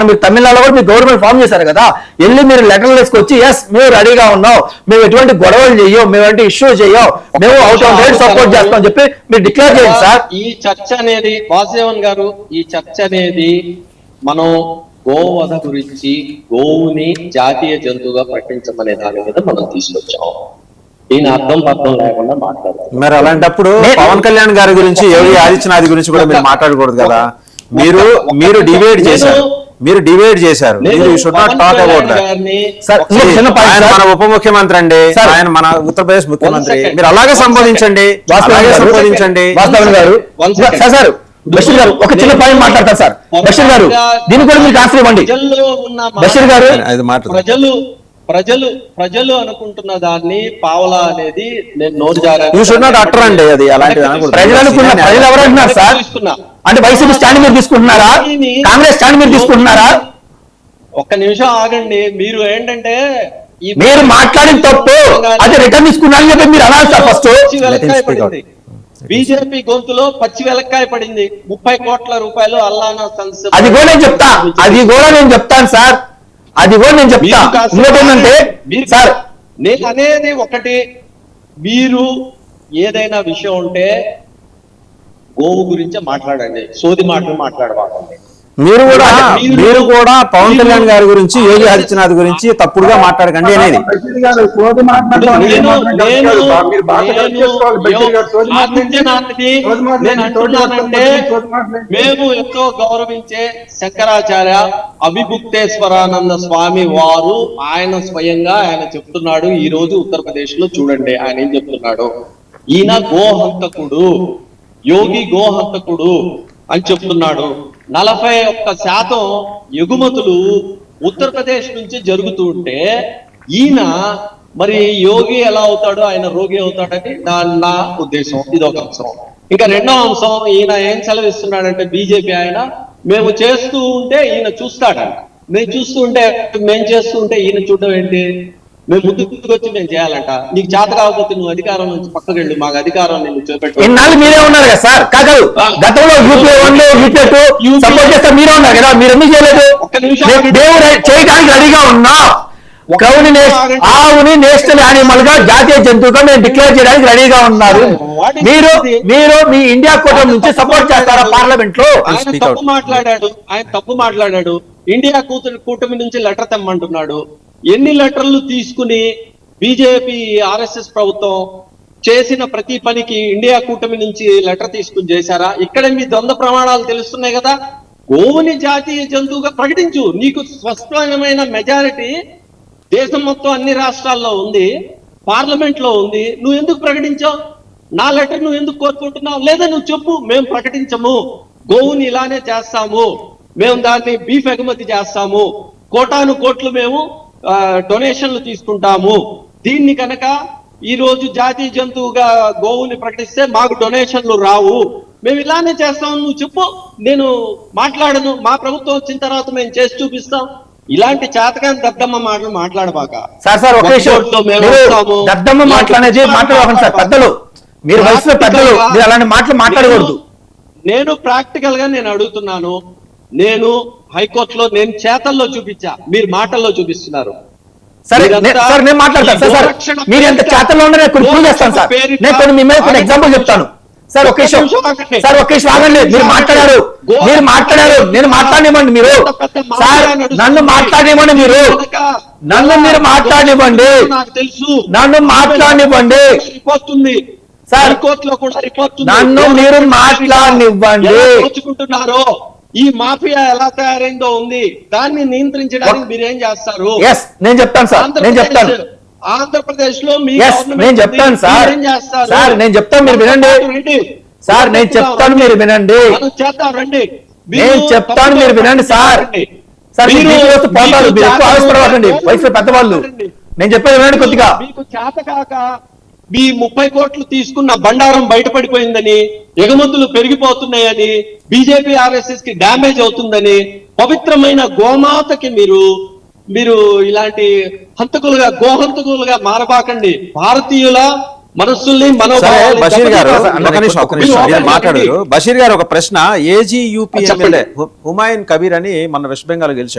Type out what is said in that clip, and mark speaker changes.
Speaker 1: మీరు తమిళనాడులో కూడా మీరు గవర్నమెంట్ ఫామ్ చేశారు కదా, వెళ్ళి మీరు లెటర్లు తీసుకొచ్చి ఎస్ మేము రెడీగా ఉన్నాం, మేము ఎటువంటి గొడవలు చెయ్యం, మేము ఎటువంటి ఇష్యూ చెయ్యం, మేము అవుట్ ఆఫ్ రేట్ సపోర్ట్ చేస్తాం అని చెప్పి మీరు డిక్లేర్ చేయండి సార్.
Speaker 2: ఈ చర్చ అనేది వాసుదేవన్ గారు, ఈ చర్చ అనేది మనం గోవధ గురించి, గోవుని జాతీయ జంతువుగా ప్రకటించమనే దాని మీద మనం తీసుకొచ్చాం. ఈయన అర్థం పర్థం లేకుండా మాట్లాడుతారు.
Speaker 3: మరి అలాంటప్పుడు పవన్ కళ్యాణ్ గారి గురించి, యోగి ఆదిత్యనాథ్ గురించి కూడా మీరు మాట్లాడకూడదు కదా. మీరు డివైడ్ చేశారు, మీరు should not talk about that. మన ఉప ముఖ్యమంత్రి అండి, ఆయన మన ఉత్తరప్రదేశ్ ముఖ్యమంత్రి, మీరు అలాగే సంబోధించండి.
Speaker 1: వాసుదేవన్ గారు సార్ బషీర్ గారు ఒక చిన్న పాయింట్ మాట్లాడతారు సార్. బషీర్ గారు దీని కూడా మీకు ఆన్సర్ ఇవ్వండి. బషీర్ గారు
Speaker 2: ప్రజలు అనుకుంటున్న దాన్ని పావలా అనేది నేను నోరు జారాను.
Speaker 3: యూ షుడ్ నాట్ అటర్ అండి, అది అలాంటిది
Speaker 1: ప్రజలు ఎవరు అంటున్నారు సార్? అంటే వైసీపీ స్టాండ్ మీరు తీసుకుంటున్నారా, కాంగ్రెస్ స్టాండ్ మీరు తీసుకుంటున్నారా?
Speaker 2: ఒక్క నిమిషం ఆగండి. మీరు ఏంటంటే
Speaker 1: మీరు మాట్లాడిన తప్పు అది రిటర్న్ తీసుకున్నారని చెప్పి మీరు అనాలి సార్. ఫస్ట్
Speaker 2: బీజేపీ గొంతులో పచ్చి వెలక్కాయ పడింది. 30 కోట్ల రూపాయలు అల్లానా సంస్థ.
Speaker 1: అది కూడా నేను చెప్తాను సార్, అది కూడా నేను చెప్తా. ఇంకోటేంటంటే సార్
Speaker 2: నేను అనేది ఒకటి, మీరు ఏదైనా విషయం ఉంటే గోవు గురించే మాట్లాడండి, సోది మాటలు మాట్లాడబాకండి.
Speaker 3: మీరు కూడా పవన్ కళ్యాణ్ గారి గురించి, యోగి ఆదిత్యనాథ్ గురించి తప్పుడుగా మాట్లాడకండి అనేది.
Speaker 2: మేము ఎంతో గౌరవించే శంకరాచార్య అభిభుక్తేశ్వరానంద స్వామి వారు, ఆయన స్వయంగా ఆయన చెప్తున్నాడు. ఈ రోజు ఉత్తరప్రదేశ్ లో చూడండి ఆయన ఏం చెప్తున్నాడు. ఈయన గోహంతకుడు, యోగి గోహంతకుడు అని చెప్తున్నాడు. 41% ఎగుమతులు ఉత్తరప్రదేశ్ నుంచి జరుగుతూ ఉంటే ఈయన మరి యోగి ఎలా అవుతాడో ఆయన రోగి అవుతాడని నా ఉద్దేశం. ఇది ఒక అంశం. ఇంకా రెండో అంశం, ఈయన ఏం సెలవిస్తున్నాడంటే బీజేపీ ఆయన, మేము చేస్తూ ఉంటే ఈయన చూస్తాడంట. మేము చేస్తూ ఉంటే ఈయన చూడడం ఏంటి? మేము ముందుకు వచ్చి మేము చేయాలంట. నీకు చేత కాకపోతే నువ్వు అధికారం నుంచి పక్కకు వెళ్ళు, మాకు అధికారం నేను చూపెట్టు.
Speaker 1: ఇన్నాళ్ళు మీరే ఉన్నారు కదా సార్. కాదు గతంలో యూపీఏ 1 యూపీఏ 2 సపోర్ట్ చేస్తే మీరే ఉన్నారు కదా, మీరు ఎందుకు చేయలేదు? దేవుడు చేయడానికి రెడీగా ఉన్నా. ఆవుని నేషనల్ యానిమల్ గా, జాతీయ జంతువుగా మేము డిక్లేర్ చేయడానికి రెడీగా ఉన్నారు. మీరు మీ ఇండియా కూటమి నుంచి సపోర్ట్ చేస్తారా పార్లమెంట్ లో?
Speaker 2: ఆయన తప్పు మాట్లాడాడు. ఇండియా కూటమి నుంచి లెటర్ తెమ్మంటున్నాడు. ఎన్ని లెటర్లు తీసుకుని బీజేపీ ఆర్ఎస్ఎస్ ప్రభుత్వం చేసిన ప్రతి పనికి ఇండియా కూటమి నుంచి లెటర్ తీసుకుని చేశారా? ఇక్కడ మీ ద్వంద్వ ప్రమాణాలు తెలుస్తున్నాయి కదా. గోవుని జాతీయ జంతువుగా ప్రకటించు. నీకు స్పష్టమైన మెజారిటీ దేశం మొత్తం అన్ని రాష్ట్రాల్లో ఉంది, పార్లమెంట్ లో ఉంది. నువ్వు ఎందుకు ప్రకటించావు? నా లెటర్ నువ్వు ఎందుకు కోరుకుంటున్నావు? లేదా నువ్వు చెప్పు, మేము ప్రకటించము, గోవుని ఇలానే చేస్తాము, మేము దాన్ని బీఫ్ ఎగుమతి చేస్తాము, కోటాను కోట్లు మేము డొనేషన్లు తీసుకుంటాము. దీన్ని కనుక ఈ రోజు జాతీయ జంతువుగా గోవుని ప్రకటిస్తే మాకు డొనేషన్లు రావు, మేము ఇలానే చేస్తాము, నువ్వు చెప్పు, నేను మాట్లాడను, మా ప్రభుత్వం వచ్చిన తర్వాత మేము చేసి చూపిస్తాం. ఇలాంటి చేతకాని దద్దమ్మ మాటలు మాట్లాడబాక
Speaker 1: సార్. ఒక దద్దమ్మ మాట్లాడేది మాట్లాడకండి సార్. పెద్దలు, మీరు వయసులో పెద్దలు, మీరు అలాంటి మాటలు మాట్లాడకూడదు.
Speaker 2: నేను ప్రాక్టికల్ గా నేను అడుగుతున్నాను. నేను హైకోర్టులో నేను చేతల్లో చూపించా, మీరు మాటల్లో చూపిస్తున్నారు.
Speaker 1: సరే సార్, నేను మాట్లాడతాను సార్. మీరు ఎంత చేతల్లో ఉన్నా నేను ప్రూవ్ చేస్తాను సార్. నేను కొన్ని మీ మీద కొన్ని ఎగ్జాంపుల్ చెప్తాను సార్. ఒకే సార్, ఒకే ఆగండి. మీరు మాట్లాడారు, నేను మాట్లాడనివ్వండి. మీరు సార్ నన్ను మాట్లాడనివ్వండి, మీరు మాట్లాడనివ్వండి,
Speaker 2: నాకు తెలుసు,
Speaker 1: నన్ను మాట్లాడనివ్వండి సార్.
Speaker 2: కోర్టులో కూడా రిపోర్ట్,
Speaker 1: నన్ను మీరు మాట్లాడనివ్వండి.
Speaker 2: దోచుకుంటున్నారో ఈ మాఫియా ఎలా తయారైందో ఉంది, దాన్ని నియంత్రించడానికి మీరేం చేస్తారు?
Speaker 1: నేను చెప్తాను సార్, నేను చెప్తాను.
Speaker 2: ఆంధ్రప్రదేశ్ లో
Speaker 1: నేను చెప్తాను సార్. సార్ నేను చెప్తాను, మీరు వినండి సార్. నేను చెప్తాను, మీరు వినండి.
Speaker 2: చేద్దాం రండి,
Speaker 1: నేను చెప్తాను, మీరు వినండి సార్. సార్ పోతారు, మీరు ఎక్కువ ఆవిష్పడకండి, వయసు పెద్దవాళ్ళు. నేను చెప్పేది వినండి కొద్దిగా.
Speaker 2: మీకు చేత కాక మీ 30 కోట్లు తీసుకున్న బండారం బయటపడిపోయిందని, ఎగుమతులు పెరిగిపోతున్నాయని, బీజేపీ ఆర్ఎస్ఎస్ కి డ్యామేజ్ అవుతుందని, పవిత్రమైన గోమాతకి మీరు ఇలాంటి గోహంతకులుగా మారబాకండి. భారతీయుల మనస్సుల్ని
Speaker 3: సరే
Speaker 2: మనోభావాల్ని
Speaker 3: బషీర్ గారు
Speaker 2: దెబ్బతీస్తారు.
Speaker 3: ఒక్క నిమిషం మీరు మాట్లాడారు. బషీర్ గారు ఒక ప్రశ్న, ఏజీ యూపీ
Speaker 2: చెప్పండి.
Speaker 3: ఎమ్మెల్యే హుమాయూన్ కబీర్ అని మన వెస్ట్ బెంగాల్ గెలిచాడు.